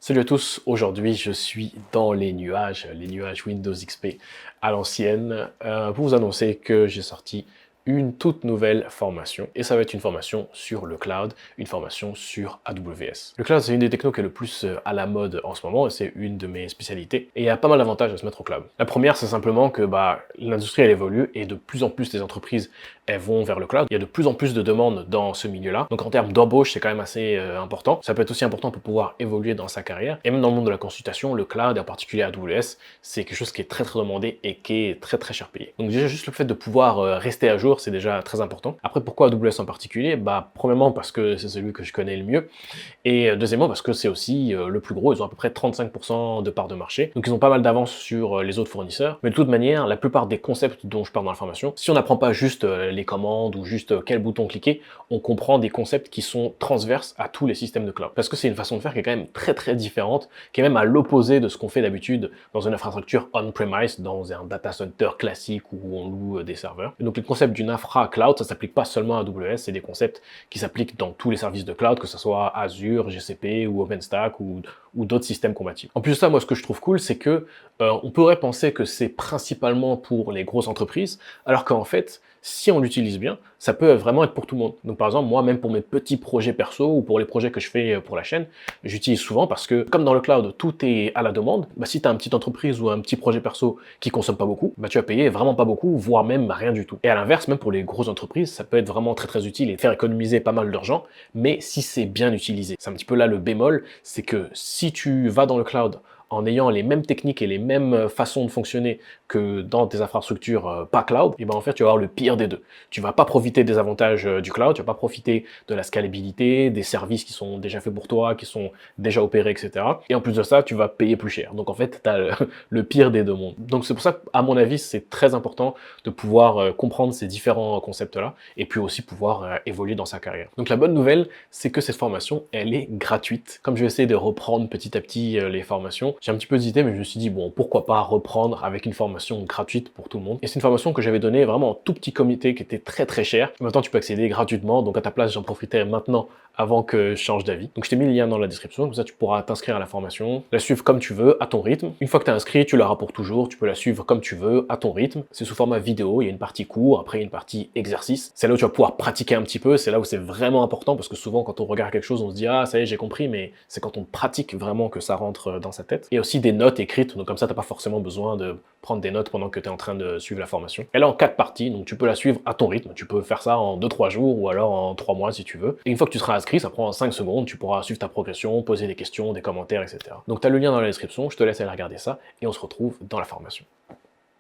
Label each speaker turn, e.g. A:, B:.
A: Salut à tous, aujourd'hui je suis dans les nuages Windows XP à l'ancienne, pour vous annoncer que j'ai sorti une toute nouvelle formation, et ça va être une formation sur le cloud, une formation sur AWS. Le cloud, c'est une des technos qui est le plus à la mode en ce moment, et c'est une de mes spécialités, et il y a pas mal d'avantages à se mettre au cloud. La première, c'est simplement que l'industrie elle évolue, et de plus en plus des entreprises elles vont vers le cloud. Il y a de plus en plus de demandes dans ce milieu-là, donc en termes d'embauche, c'est quand même assez important. Ça peut être aussi important pour pouvoir évoluer dans sa carrière, et même dans le monde de la consultation, le cloud, et en particulier AWS, c'est quelque chose qui est très demandé et qui est très cher payé. Donc déjà, juste le fait de pouvoir rester à jour, c'est déjà très important. Après, pourquoi AWS en particulier? Premièrement, parce que c'est celui que je connais le mieux, et deuxièmement, parce que c'est aussi le plus gros. Ils ont à peu près 35% de part de marché, donc ils ont pas mal d'avance sur les autres fournisseurs. Mais de toute manière, la plupart des concepts dont je parle dans la formation, si on n'apprend pas juste les commandes ou juste quel bouton cliquer, on comprend des concepts qui sont transverses à tous les systèmes de cloud. Parce que c'est une façon de faire qui est quand même très différente, qui est même à l'opposé de ce qu'on fait d'habitude dans une infrastructure on-premise, dans un data center classique où on loue des serveurs. Et donc les concepts d'une infra cloud, ça s'applique pas seulement à AWS, c'est des concepts qui s'appliquent dans tous les services de cloud, que ce soit Azure, GCP ou OpenStack ou d'autres systèmes compatibles. En plus de ça, moi ce que je trouve cool, c'est que on pourrait penser que c'est principalement pour les grosses entreprises, alors qu'en fait, si on l'utilise bien, ça peut vraiment être pour tout le monde. Donc par exemple, moi, même pour mes petits projets perso ou pour les projets que je fais pour la chaîne, j'utilise souvent parce que, comme dans le cloud, tout est à la demande, si tu as une petite entreprise ou un petit projet perso qui consomme pas beaucoup, tu vas payer vraiment pas beaucoup, voire même rien du tout. Et à l'inverse, même pour les grosses entreprises, ça peut être vraiment très utile et faire économiser pas mal d'argent, mais si c'est bien utilisé. C'est un petit peu là le bémol, c'est que si tu vas dans le cloud en ayant les mêmes techniques et les mêmes façons de fonctionner que dans tes infrastructures pas cloud, et en fait tu vas avoir le pire des deux. Tu vas pas profiter des avantages du cloud, tu vas pas profiter de la scalabilité, des services qui sont déjà faits pour toi, qui sont déjà opérés, etc. Et en plus de ça, tu vas payer plus cher. Donc en fait, tu as le pire des deux mondes. Donc c'est pour ça qu'à mon avis, c'est très important de pouvoir comprendre ces différents concepts-là et puis aussi pouvoir évoluer dans sa carrière. Donc la bonne nouvelle, c'est que cette formation, elle est gratuite. Comme je vais essayer de reprendre petit à petit les formations, j'ai un petit peu hésité, mais je me suis dit, bon, pourquoi pas reprendre avec une formation gratuite pour tout le monde. Et c'est une formation que j'avais donnée vraiment en tout petit comité qui était très cher. Maintenant, tu peux accéder gratuitement, donc à ta place, j'en profiterai maintenant avant que je change d'avis. Donc je t'ai mis le lien dans la description, comme ça tu pourras t'inscrire à la formation, la suivre comme tu veux, à ton rythme. Une fois que tu es inscrit, tu l'auras pour toujours, tu peux la suivre comme tu veux, à ton rythme. C'est sous format vidéo, il y a une partie cours, après une partie exercice. C'est là où tu vas pouvoir pratiquer un petit peu, c'est là où c'est vraiment important, parce que souvent quand on regarde quelque chose, on se dit « Ah, ça y est, j'ai compris », mais c'est quand on pratique vraiment que ça rentre dans sa tête. Il y a aussi des notes écrites, donc comme ça, t'as pas forcément besoin de prendre des notes pendant que tu es en train de suivre la formation. Elle est en 4 parties, donc tu peux la suivre à ton rythme, tu peux faire ça en 2-3 jours, ou alors en 3 mois si tu veux. Et une fois que tu seras inscrit, ça prend 5 secondes, tu pourras suivre ta progression, poser des questions, des commentaires, etc. Donc tu as le lien dans la description, je te laisse aller regarder ça, et on se retrouve dans la formation.